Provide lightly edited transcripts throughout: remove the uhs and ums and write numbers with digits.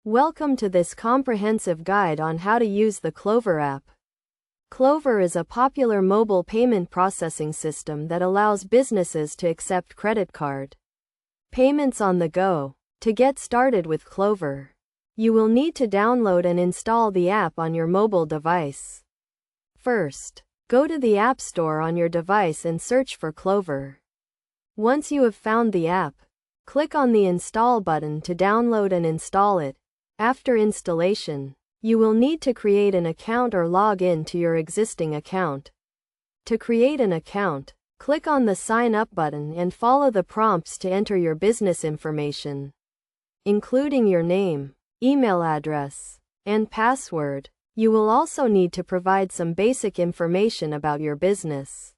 Welcome to this comprehensive guide on how to use the Clover app. Clover is a popular mobile payment processing system that allows businesses to accept credit card payments on the go. To get started with Clover, you will need to download and install the app on your mobile device. First, go to the App Store on your device and search for Clover. Once you have found the app, click on the Install button to download and install it. After installation, you will need to create an account or log in to your existing account. To create an account, click on the Sign Up button and follow the prompts to enter your business information, including your name, email address, and password. You will also need to provide some basic information about your business,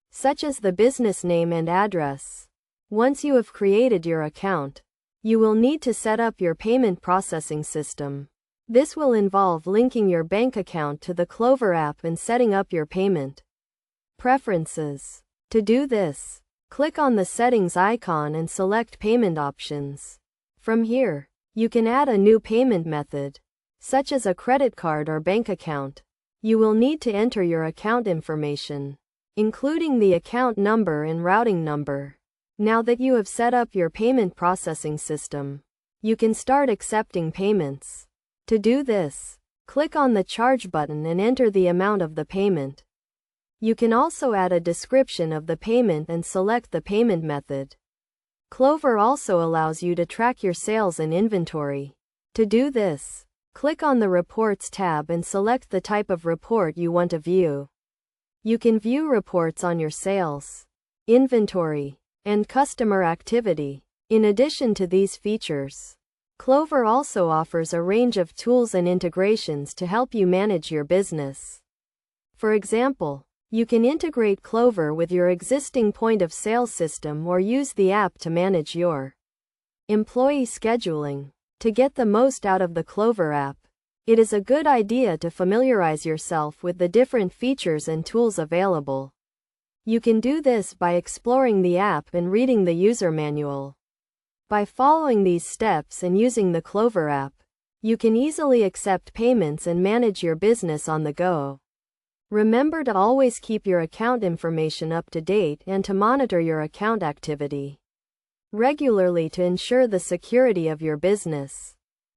such as the business name and address. Once you have created your account, you will need to set up your payment processing system. This will involve linking your bank account to the Clover app and setting up your payment preferences. To do this, click on the settings icon and select payment options. From here, you can add a new payment method, such as a credit card or bank account. You will need to enter your account information, including the account number and routing number. Now that you have set up your payment processing system, you can start accepting payments. To do this, click on the Charge button and enter the amount of the payment. You can also add a description of the payment and select the payment method. Clover also allows you to track your sales and inventory. To do this, click on the Reports tab and select the type of report you want to view. You can view reports on your sales, inventory, and customer activity. In addition to these features, Clover also offers a range of tools and integrations to help you manage your business. For example, you can integrate Clover with your existing point-of-sale system or use the app to manage your employee scheduling. To get the most out of the Clover app, it is a good idea to familiarize yourself with the different features and tools available. You can do this by exploring the app and reading the user manual. By following these steps and using the Clover app, you can easily accept payments and manage your business on the go. Remember to always keep your account information up to date and to monitor your account activity regularly to ensure the security of your business.